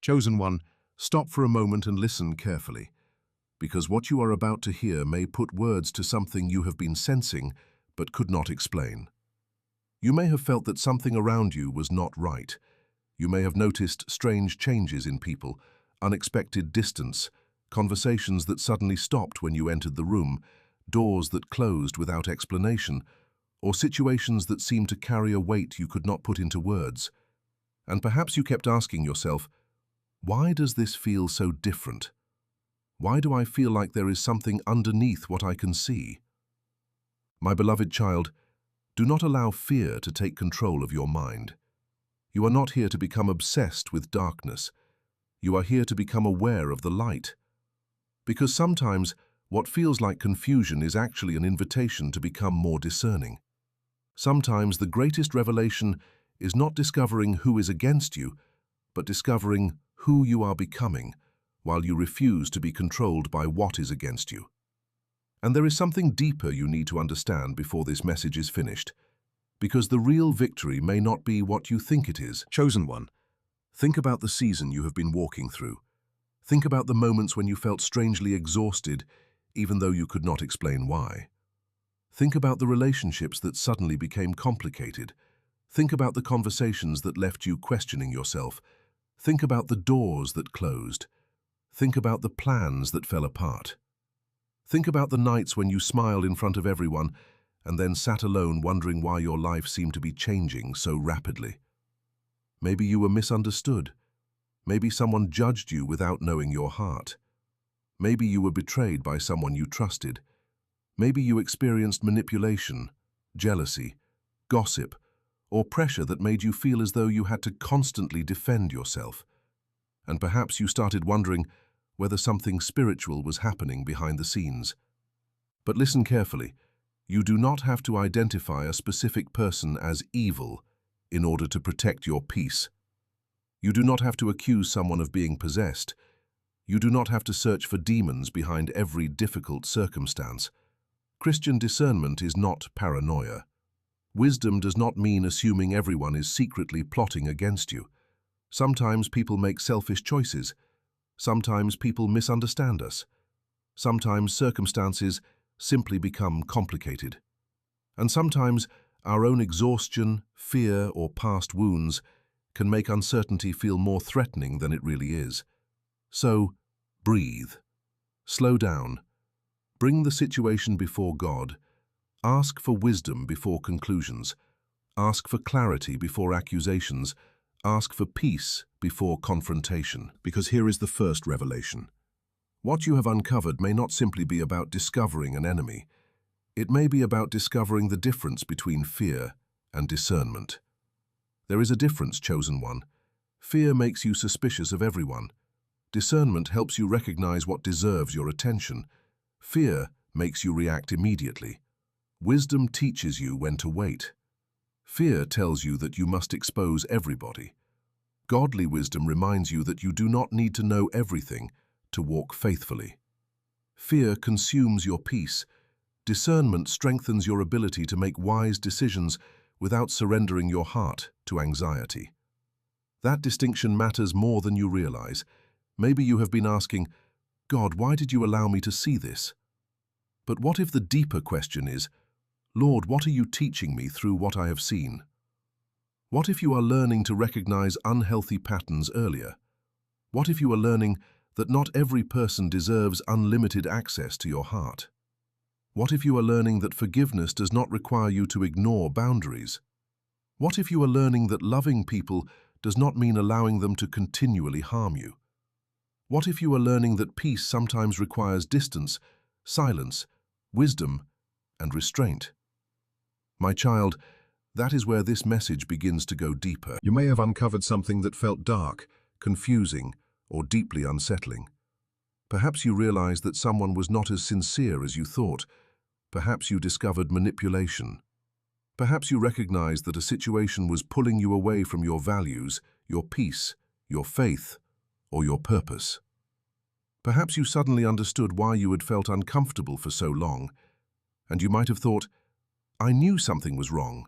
Chosen one, stop for a moment and listen carefully, because what you are about to hear may put words to something you have been sensing but could not explain. You may have felt that something around you was not right. You may have noticed strange changes in people, unexpected distance, conversations that suddenly stopped when you entered the room, doors that closed without explanation, or situations that seemed to carry a weight you could not put into words. And perhaps you kept asking yourself, why does this feel so different? Why do I feel like there is something underneath what I can see? My beloved child, do not allow fear to take control of your mind. You are not here to become obsessed with darkness. You are here to become aware of the light. Because sometimes what feels like confusion is actually an invitation to become more discerning. Sometimes the greatest revelation is not discovering who is against you, but discovering who you are becoming while you refuse to be controlled by what is against you. And there is something deeper you need to understand before this message is finished, because the real victory may not be what you think it is. Chosen one, think about the season you have been walking through. Think about the moments when you felt strangely exhausted, even though you could not explain why. Think about the relationships that suddenly became complicated. Think about the conversations that left you questioning yourself. Think about the doors that closed. Think about the plans that fell apart. Think about the nights when you smiled in front of everyone and then sat alone wondering why your life seemed to be changing so rapidly. Maybe you were misunderstood. Maybe someone judged you without knowing your heart. Maybe you were betrayed by someone you trusted. Maybe you experienced manipulation, jealousy, gossip, or pressure that made you feel as though you had to constantly defend yourself. And perhaps you started wondering whether something spiritual was happening behind the scenes. But listen carefully. You do not have to identify a specific person as evil in order to protect your peace. You do not have to accuse someone of being possessed. You do not have to search for demons behind every difficult circumstance. Christian discernment is not paranoia. Wisdom does not mean assuming everyone is secretly plotting against you. Sometimes people make selfish choices. Sometimes people misunderstand us. Sometimes circumstances simply become complicated. And sometimes our own exhaustion, fear, or past wounds can make uncertainty feel more threatening than it really is. So, breathe. Slow down. Bring the situation before God. Ask for wisdom before conclusions. Ask for clarity before accusations. Ask for peace before confrontation. Because here is the first revelation. What you have uncovered may not simply be about discovering an enemy. It may be about discovering the difference between fear and discernment. There is a difference, chosen one. Fear makes you suspicious of everyone. Discernment helps you recognize what deserves your attention. Fear makes you react immediately. Wisdom teaches you when to wait. Fear tells you that you must expose everybody. Godly wisdom reminds you that you do not need to know everything to walk faithfully. Fear consumes your peace. Discernment strengthens your ability to make wise decisions without surrendering your heart to anxiety. That distinction matters more than you realize. Maybe you have been asking, God, why did you allow me to see this? But what if the deeper question is, Lord, what are you teaching me through what I have seen? What if you are learning to recognize unhealthy patterns earlier? What if you are learning that not every person deserves unlimited access to your heart? What if you are learning that forgiveness does not require you to ignore boundaries? What if you are learning that loving people does not mean allowing them to continually harm you? What if you are learning that peace sometimes requires distance, silence, wisdom, and restraint? My child, that is where this message begins to go deeper. You may have uncovered something that felt dark, confusing, or deeply unsettling. Perhaps you realized that someone was not as sincere as you thought. Perhaps you discovered manipulation. Perhaps you recognized that a situation was pulling you away from your values, your peace, your faith, or your purpose. Perhaps you suddenly understood why you had felt uncomfortable for so long, and you might have thought, I knew something was wrong.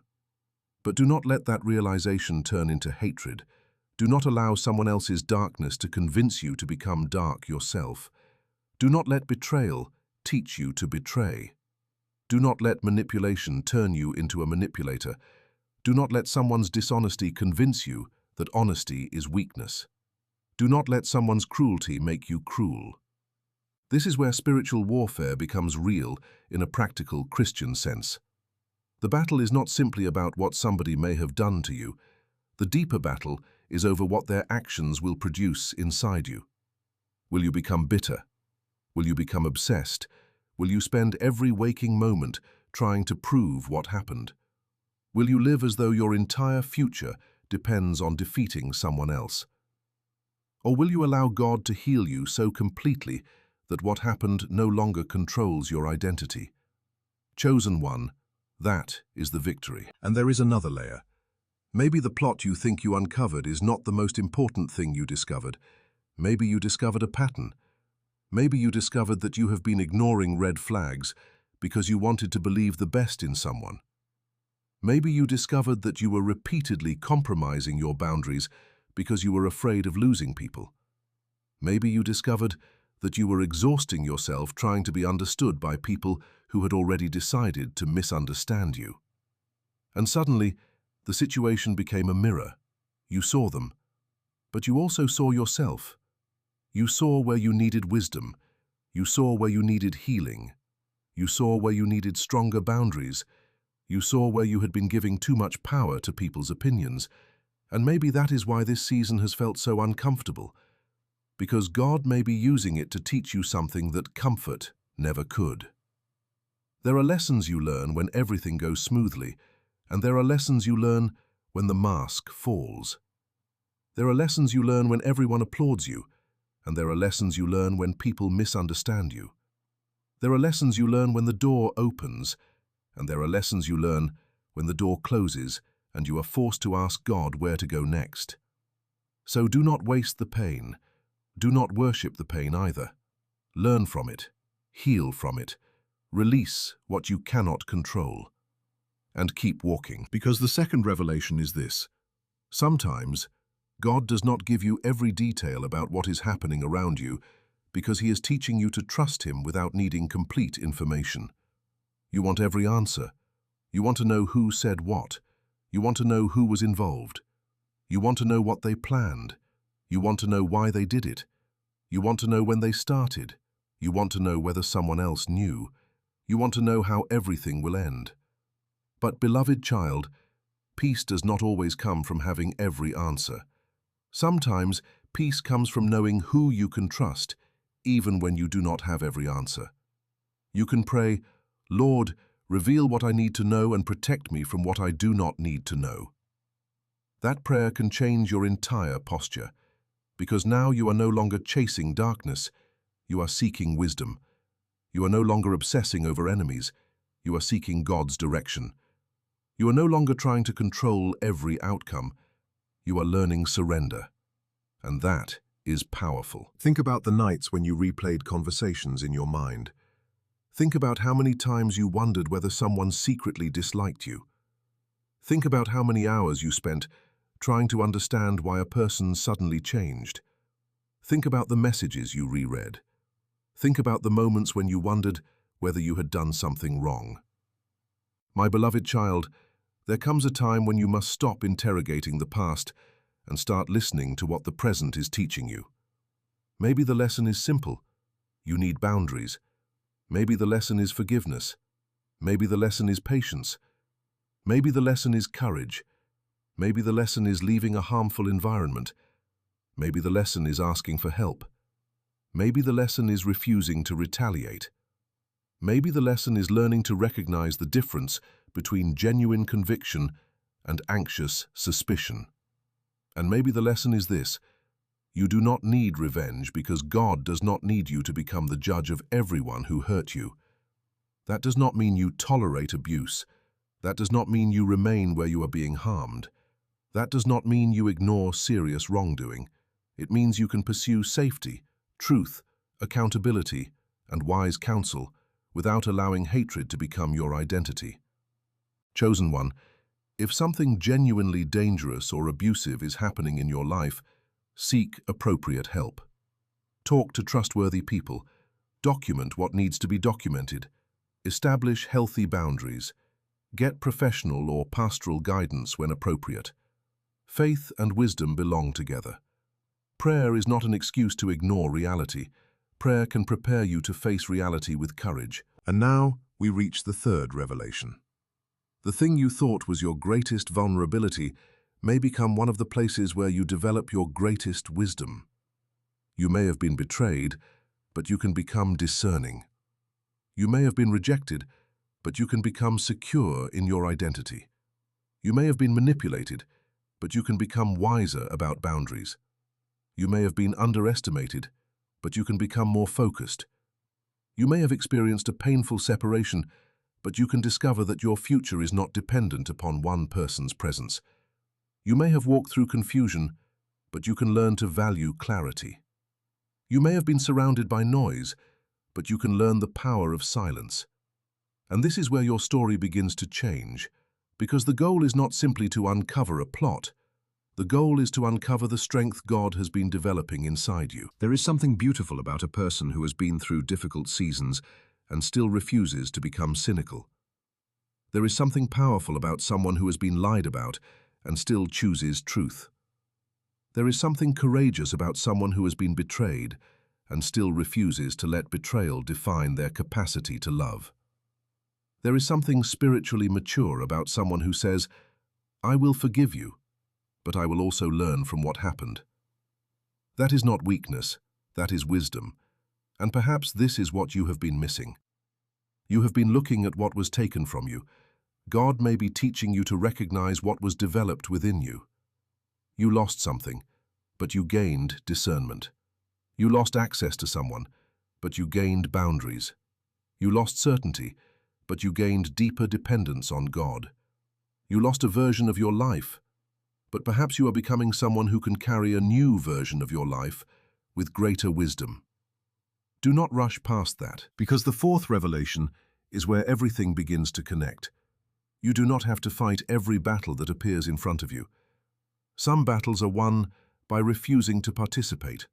But do not let that realization turn into hatred. Do not allow someone else's darkness to convince you to become dark yourself. Do not let betrayal teach you to betray. Do not let manipulation turn you into a manipulator. Do not let someone's dishonesty convince you that honesty is weakness. Do not let someone's cruelty make you cruel. This is where spiritual warfare becomes real in a practical Christian sense. The battle is not simply about what somebody may have done to you. The deeper battle is over what their actions will produce inside you. Will you become bitter? Will you become obsessed? Will you spend every waking moment trying to prove what happened? Will you live as though your entire future depends on defeating someone else? Or will you allow God to heal you so completely that what happened no longer controls your identity? Chosen one, that is the victory. And there is another layer. Maybe the plot you think you uncovered is not the most important thing you discovered. Maybe you discovered a pattern. Maybe you discovered that you have been ignoring red flags because you wanted to believe the best in someone. Maybe you discovered that you were repeatedly compromising your boundaries because you were afraid of losing people. Maybe you discovered that you were exhausting yourself trying to be understood by people who had already decided to misunderstand you. And suddenly, the situation became a mirror. You saw them, but you also saw yourself. You saw where you needed wisdom. You saw where you needed healing. You saw where you needed stronger boundaries. You saw where you had been giving too much power to people's opinions. And maybe that is why this season has felt so uncomfortable, because God may be using it to teach you something that comfort never could. There are lessons you learn when everything goes smoothly, and there are lessons you learn when the mask falls. There are lessons you learn when everyone applauds you, and there are lessons you learn when people misunderstand you. There are lessons you learn when the door opens, and there are lessons you learn when the door closes and you are forced to ask God where to go next. So do not waste the pain. Do not worship the pain either. Learn from it. Heal from it. Release what you cannot control. And keep walking. Because the second revelation is this. Sometimes, God does not give you every detail about what is happening around you because He is teaching you to trust Him without needing complete information. You want every answer. You want to know who said what. You want to know who was involved. You want to know what they planned. You want to know why they did it. You want to know when they started. You want to know whether someone else knew. You want to know how everything will end. But, beloved child, peace does not always come from having every answer. Sometimes, peace comes from knowing who you can trust, even when you do not have every answer. You can pray, Lord, reveal what I need to know and protect me from what I do not need to know. That prayer can change your entire posture, because now you are no longer chasing darkness, you are seeking wisdom. You are no longer obsessing over enemies, you are seeking God's direction. You are no longer trying to control every outcome, you are learning surrender. And that is powerful. Think about the nights when you replayed conversations in your mind. Think about how many times you wondered whether someone secretly disliked you. Think about how many hours you spent trying to understand why a person suddenly changed. Think about the messages you reread. Think about the moments when you wondered whether you had done something wrong. My beloved child, there comes a time when you must stop interrogating the past and start listening to what the present is teaching you. Maybe the lesson is simple. You need boundaries. Maybe the lesson is forgiveness. Maybe the lesson is patience. Maybe the lesson is courage. Maybe the lesson is leaving a harmful environment. Maybe the lesson is asking for help. Maybe the lesson is refusing to retaliate. Maybe the lesson is learning to recognize the difference between genuine conviction and anxious suspicion. And maybe the lesson is this: you do not need revenge because God does not need you to become the judge of everyone who hurt you. That does not mean you tolerate abuse. That does not mean you remain where you are being harmed. That does not mean you ignore serious wrongdoing. It means you can pursue safety, truth, accountability, and wise counsel without allowing hatred to become your identity. Chosen one, If something genuinely dangerous or abusive is happening in your life, seek appropriate help. Talk to trustworthy people. Document what needs to be documented. Establish healthy boundaries. Get professional or pastoral guidance when appropriate. Faith and wisdom belong together. Prayer is not an excuse to ignore reality. Prayer can prepare you to face reality with courage. And now we reach the third revelation. The thing you thought was your greatest vulnerability may become one of the places where you develop your greatest wisdom. You may have been betrayed, but you can become discerning. You may have been rejected, but you can become secure in your identity. You may have been manipulated, but you can become wiser about boundaries. You may have been underestimated, but you can become more focused. You may have experienced a painful separation, but you can discover that your future is not dependent upon one person's presence. You may have walked through confusion, but you can learn to value clarity. You may have been surrounded by noise, but you can learn the power of silence. And this is where your story begins to change, because the goal is not simply to uncover a plot. The goal is to uncover the strength God has been developing inside you. There is something beautiful about a person who has been through difficult seasons and still refuses to become cynical. There is something powerful about someone who has been lied about and still chooses truth. There is something courageous about someone who has been betrayed and still refuses to let betrayal define their capacity to love. There is something spiritually mature about someone who says, "I will forgive you, but I will also learn from what happened." That is not weakness, that is wisdom, and perhaps this is what you have been missing. You have been looking at what was taken from you. God may be teaching you to recognize what was developed within you. You lost something, but you gained discernment. You lost access to someone, but you gained boundaries. You lost certainty, but you gained deeper dependence on God. You lost a version of your life, but perhaps you are becoming someone who can carry a new version of your life with greater wisdom. Do not rush past that, because the fourth revelation is where everything begins to connect. You do not have to fight every battle that appears in front of you. Some battles are won by refusing to participate.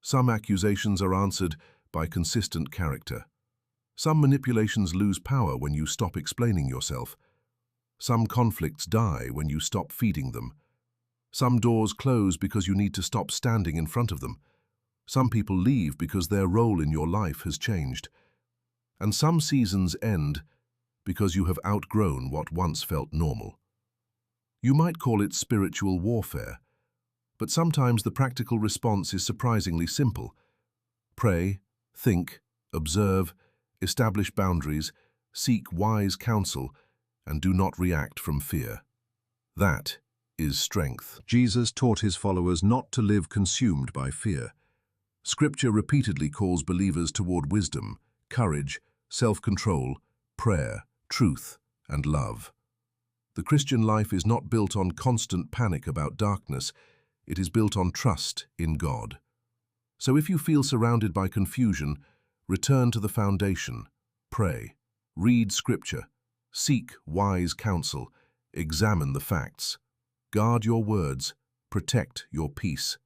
Some accusations are answered by consistent character. Some manipulations lose power when you stop explaining yourself. Some conflicts die when you stop feeding them. Some doors close because you need to stop standing in front of them. Some people leave because their role in your life has changed. And some seasons end because you have outgrown what once felt normal. You might call it spiritual warfare, but sometimes the practical response is surprisingly simple. Pray, think, observe, establish boundaries, seek wise counsel, and do not react from fear. That is strength. Jesus taught his followers not to live consumed by fear. Scripture repeatedly calls believers toward wisdom, courage, self-control, prayer, truth, and love. The Christian life is not built on constant panic about darkness. It is built on trust in God. So if you feel surrounded by confusion, return to the foundation. Pray, read Scripture, seek wise counsel, examine the facts. Guard your words, protect your peace.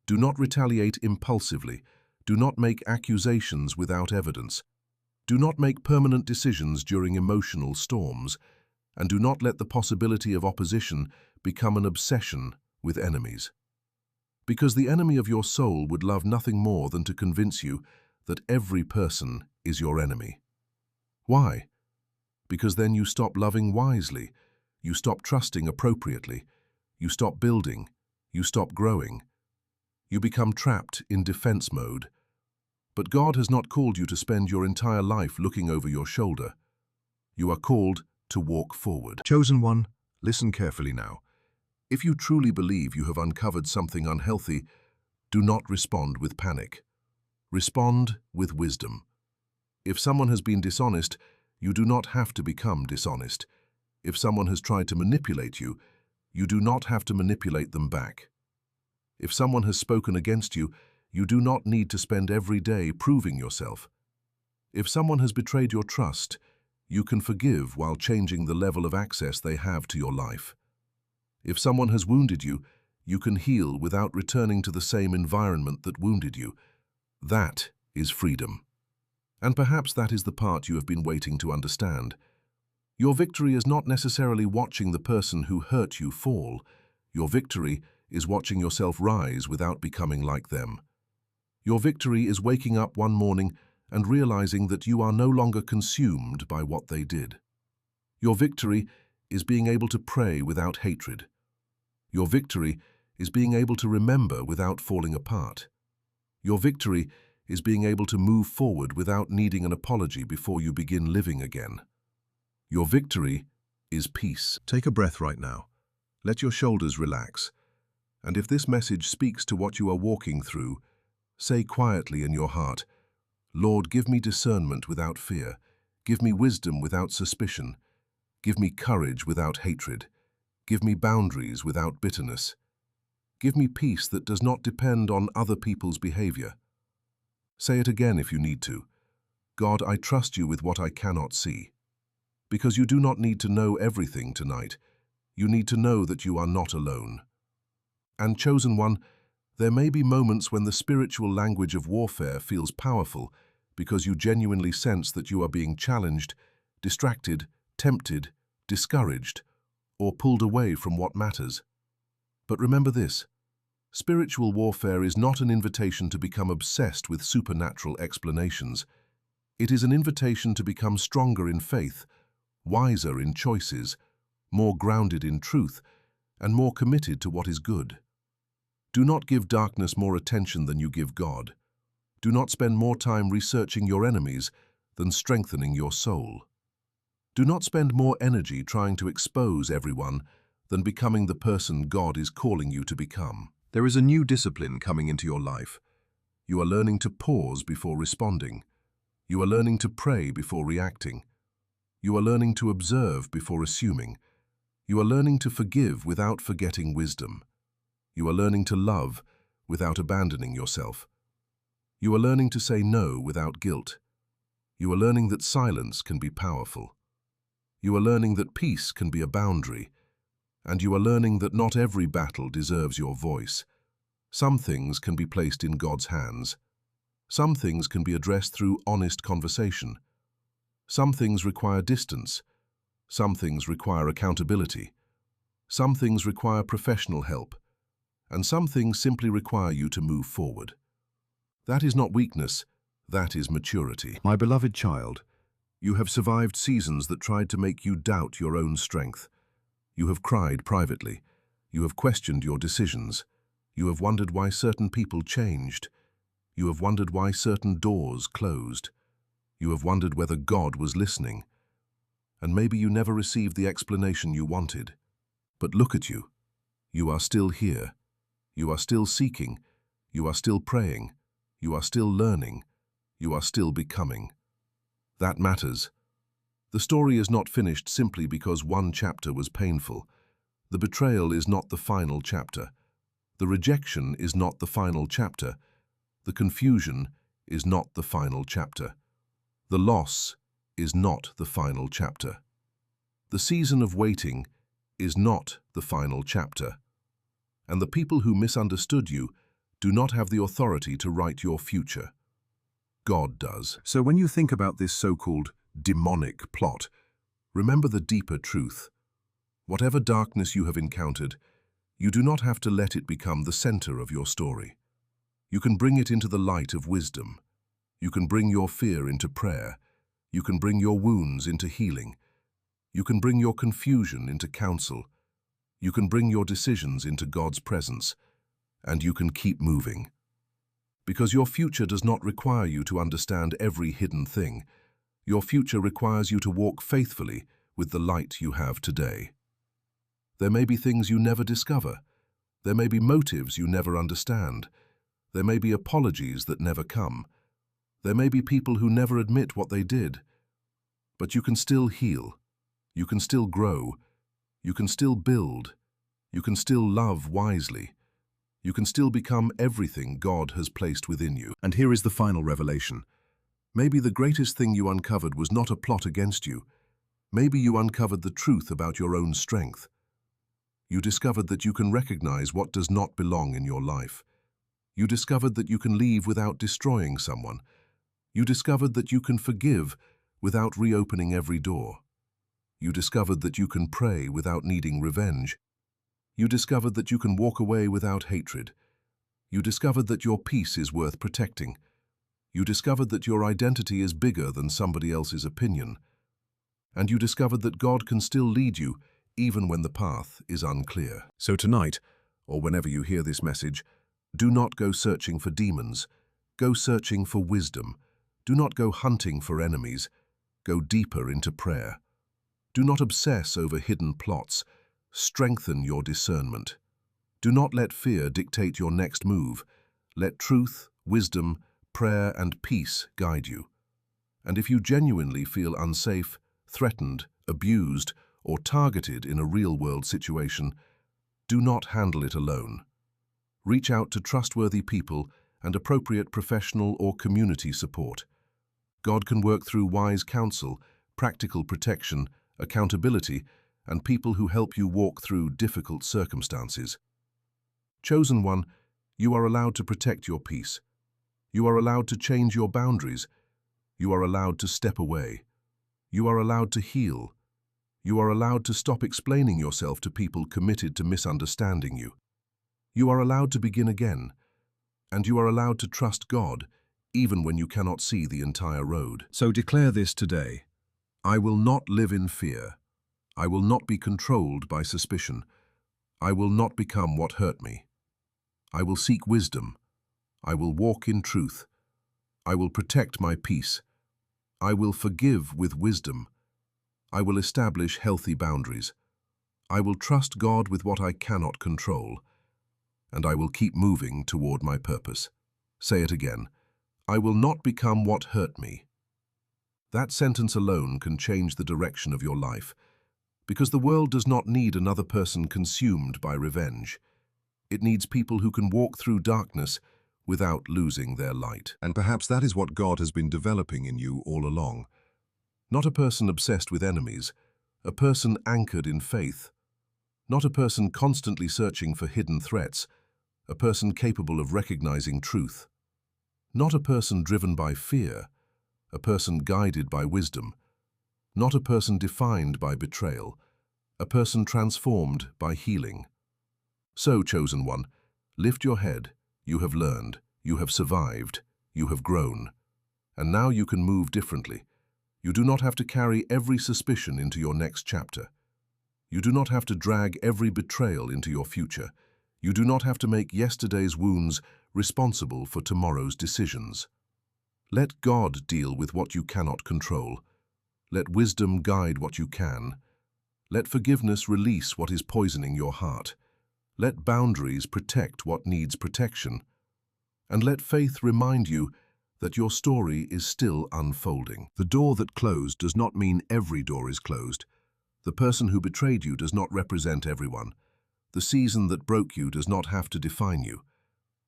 Do not retaliate impulsively. Do not make accusations without evidence. Do not make permanent decisions during emotional storms, and do not let the possibility of opposition become an obsession with enemies. Because the enemy of your soul would love nothing more than to convince you that every person is your enemy. Why? Because then you stop loving wisely, you stop trusting appropriately, you stop building, you stop growing. You become trapped in defense mode. But God has not called you to spend your entire life looking over your shoulder. You are called to walk forward. Chosen one, listen carefully now. If you truly believe you have uncovered something unhealthy, do not respond with panic. Respond with wisdom. If someone has been dishonest, you do not have to become dishonest. If someone has tried to manipulate you, you do not have to manipulate them back. If someone has spoken against you, you do not need to spend every day proving yourself. If someone has betrayed your trust, You can forgive while changing the level of access they have to your life. If someone has wounded you, you can heal without returning to the same environment that wounded you. That is freedom. And perhaps that is the part you have been waiting to understand. Your victory is not necessarily watching the person who hurt you fall. Your victory is watching yourself rise without becoming like them. Your victory is waking up one morning and realizing that you are no longer consumed by what they did. Your victory is being able to pray without hatred. Your victory is being able to remember without falling apart. Your victory is being able to move forward without needing an apology before you begin living again. Your victory is peace. Take a breath right now. Let your shoulders relax. And if this message speaks to what you are walking through, say quietly in your heart, Lord, give me discernment without fear. Give me wisdom without suspicion. Give me courage without hatred. Give me boundaries without bitterness. Give me peace that does not depend on other people's behavior. Say it again if you need to. God, I trust you with what I cannot see. Because you do not need to know everything tonight. You need to know that you are not alone. And chosen one, there may be moments when the spiritual language of warfare feels powerful because you genuinely sense that you are being challenged, distracted, tempted, discouraged, or pulled away from what matters. But remember this, spiritual warfare is not an invitation to become obsessed with supernatural explanations. It is an invitation to become stronger in faith, wiser in choices, more grounded in truth, and more committed to what is good. Do not give darkness more attention than you give God. Do not spend more time researching your enemies than strengthening your soul. Do not spend more energy trying to expose everyone than becoming the person God is calling you to become. There is a new discipline coming into your life. You are learning to pause before responding. You are learning to pray before reacting. You are learning to observe before assuming. You are learning to forgive without forgetting wisdom. You are learning to love without abandoning yourself. You are learning to say no without guilt. You are learning that silence can be powerful. You are learning that peace can be a boundary. And you are learning that not every battle deserves your voice. Some things can be placed in God's hands. Some things can be addressed through honest conversation. Some things require distance. Some things require accountability. Some things require professional help. And some things simply require you to move forward. That is not weakness, that is maturity. My beloved child, you have survived seasons that tried to make you doubt your own strength. You have cried privately. You have questioned your decisions. You have wondered why certain people changed. You have wondered why certain doors closed. You have wondered whether God was listening. And maybe you never received the explanation you wanted. But look at you. You are still here. You are still seeking. You are still praying. You are still learning. You are still becoming. That matters. The story is not finished simply because one chapter was painful. The betrayal is not the final chapter. The rejection is not the final chapter. The confusion is not the final chapter. The loss is not the final chapter. The season of waiting is not the final chapter. And the people who misunderstood you do not have the authority to write your future. God does. So when you think about this so-called demonic plot, remember the deeper truth. Whatever darkness you have encountered, you do not have to let it become the center of your story. You can bring it into the light of wisdom. You can bring your fear into prayer. You can bring your wounds into healing. You can bring your confusion into counsel. You can bring your decisions into God's presence. And you can keep moving. Because your future does not require you to understand every hidden thing. Your future requires you to walk faithfully with the light you have today. There may be things you never discover. There may be motives you never understand. There may be apologies that never come. There may be people who never admit what they did. But you can still heal. You can still grow. You can still build. You can still love wisely. You can still become everything God has placed within you. And here is the final revelation. Maybe the greatest thing you uncovered was not a plot against you. Maybe you uncovered the truth about your own strength. You discovered that you can recognize what does not belong in your life. You discovered that you can leave without destroying someone. You discovered that you can forgive without reopening every door. You discovered that you can pray without needing revenge. You discovered that you can walk away without hatred. You discovered that your peace is worth protecting. You discovered that your identity is bigger than somebody else's opinion. And you discovered that God can still lead you even when the path is unclear. So tonight, or whenever you hear this message, do not go searching for demons. Go searching for wisdom. Do not go hunting for enemies. Go deeper into prayer. Do not obsess over hidden plots. Strengthen your discernment. Do not let fear dictate your next move. Let truth, wisdom, prayer, and peace guide you. And if you genuinely feel unsafe, threatened, abused, or targeted in a real-world situation, do not handle it alone. Reach out to trustworthy people and appropriate professional or community support. God can work through wise counsel, practical protection, accountability, and people who help you walk through difficult circumstances. Chosen one, you are allowed to protect your peace. You are allowed to change your boundaries. You are allowed to step away. You are allowed to heal. You are allowed to stop explaining yourself to people committed to misunderstanding you. You are allowed to begin again. And you are allowed to trust God, even when you cannot see the entire road. So declare this today. I will not live in fear. I will not be controlled by suspicion. I will not become what hurt me. I will seek wisdom. I will walk in truth. I will protect my peace. I will forgive with wisdom. I will establish healthy boundaries. I will trust God with what I cannot control. And I will keep moving toward my purpose. Say it again. I will not become what hurt me. That sentence alone can change the direction of your life, because the world does not need another person consumed by revenge. It needs people who can walk through darkness without losing their light. And perhaps that is what God has been developing in you all along. Not a person obsessed with enemies, a person anchored in faith. Not a person constantly searching for hidden threats, a person capable of recognizing truth. Not a person driven by fear, a person guided by wisdom. Not a person defined by betrayal, a person transformed by healing. So, chosen one, lift your head. You have learned, you have survived, you have grown. And now you can move differently. You do not have to carry every suspicion into your next chapter. You do not have to drag every betrayal into your future. You do not have to make yesterday's wounds responsible for tomorrow's decisions. Let God deal with what you cannot control. Let wisdom guide what you can. Let forgiveness release what is poisoning your heart. Let boundaries protect what needs protection. And let faith remind you that your story is still unfolding. The door that closed does not mean every door is closed. The person who betrayed you does not represent everyone. The season that broke you does not have to define you.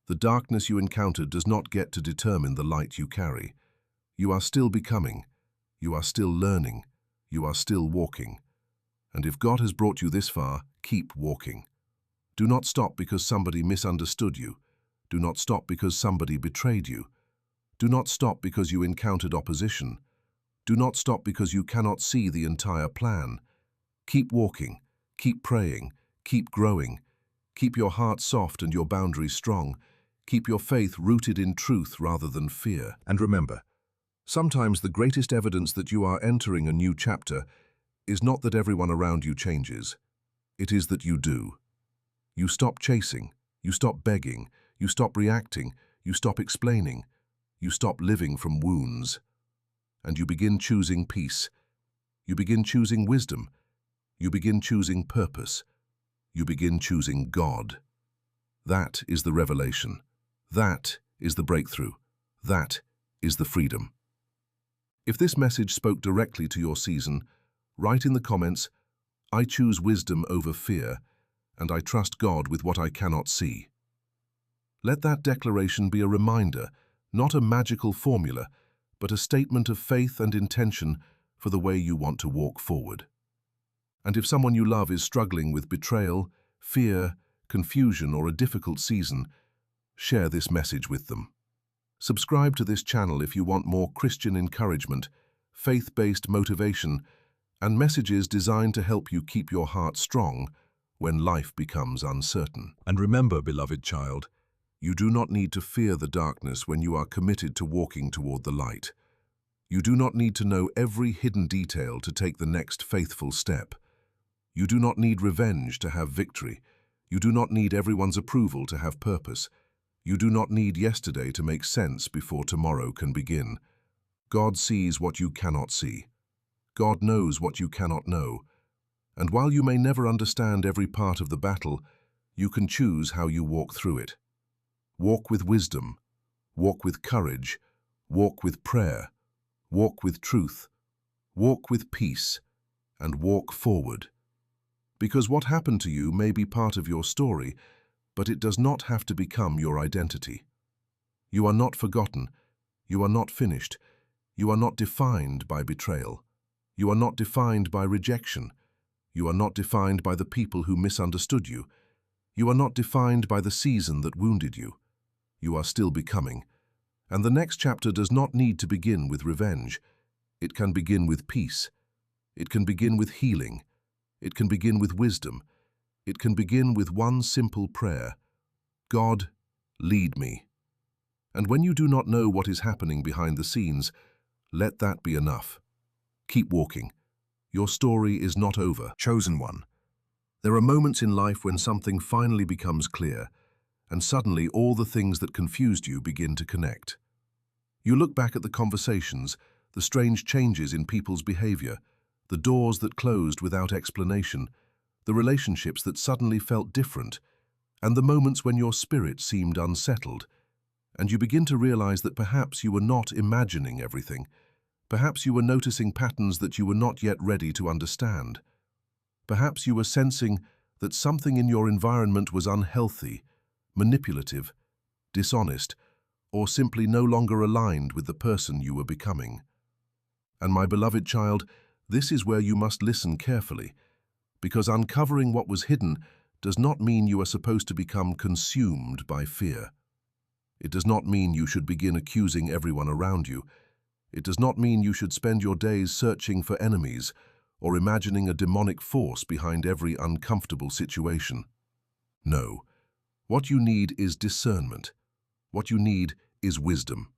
The darkness you encountered does not get to determine the light you carry. You are still becoming. You are still learning. You are still walking. And if God has brought you this far, keep walking. Do not stop because somebody misunderstood you. Do not stop because somebody betrayed you. Do not stop because you encountered opposition. Do not stop because you cannot see the entire plan. Keep walking. Keep praying. Keep growing. Keep your heart soft and your boundaries strong. Keep your faith rooted in truth rather than fear. And remember, sometimes the greatest evidence that you are entering a new chapter is not that everyone around you changes. It is that you do. You stop chasing. You stop begging. You stop reacting. You stop explaining. You stop living from wounds. And you begin choosing peace. You begin choosing wisdom. You begin choosing purpose. You begin choosing God. That is the revelation. That is the breakthrough. That is the freedom. If this message spoke directly to your season, write in the comments, I choose wisdom over fear, and I trust God with what I cannot see. Let that declaration be a reminder, not a magical formula, but a statement of faith and intention for the way you want to walk forward. And if someone you love is struggling with betrayal, fear, confusion, or a difficult season, share this message with them. Subscribe to this channel if you want more Christian encouragement, faith-based motivation, and messages designed to help you keep your heart strong when life becomes uncertain. And remember, beloved child, you do not need to fear the darkness when you are committed to walking toward the light. You do not need to know every hidden detail to take the next faithful step. You do not need revenge to have victory. You do not need everyone's approval to have purpose. You do not need yesterday to make sense before tomorrow can begin. God sees what you cannot see. God knows what you cannot know. And while you may never understand every part of the battle, you can choose how you walk through it. Walk with wisdom, walk with courage, walk with prayer, walk with truth, walk with peace, and walk forward. Because what happened to you may be part of your story, but it does not have to become your identity. You are not forgotten. You are not finished. You are not defined by betrayal. You are not defined by rejection. You are not defined by the people who misunderstood you. You are not defined by the season that wounded you. You are still becoming. And the next chapter does not need to begin with revenge. It can begin with peace. It can begin with healing. It can begin with wisdom. It can begin with one simple prayer. God, lead me. And when you do not know what is happening behind the scenes, let that be enough. Keep walking. Your story is not over. Chosen one. There are moments in life when something finally becomes clear, and suddenly all the things that confused you begin to connect. You look back at the conversations, the strange changes in people's behavior, the doors that closed without explanation, the relationships that suddenly felt different, and the moments when your spirit seemed unsettled, and you begin to realize that perhaps you were not imagining everything. Perhaps you were noticing patterns that you were not yet ready to understand. Perhaps you were sensing that something in your environment was unhealthy, manipulative, dishonest, or simply no longer aligned with the person you were becoming. And my beloved child, this is where you must listen carefully, because uncovering what was hidden does not mean you are supposed to become consumed by fear. It does not mean you should begin accusing everyone around you. It does not mean you should spend your days searching for enemies or imagining a demonic force behind every uncomfortable situation. No. What you need is discernment. What you need is wisdom.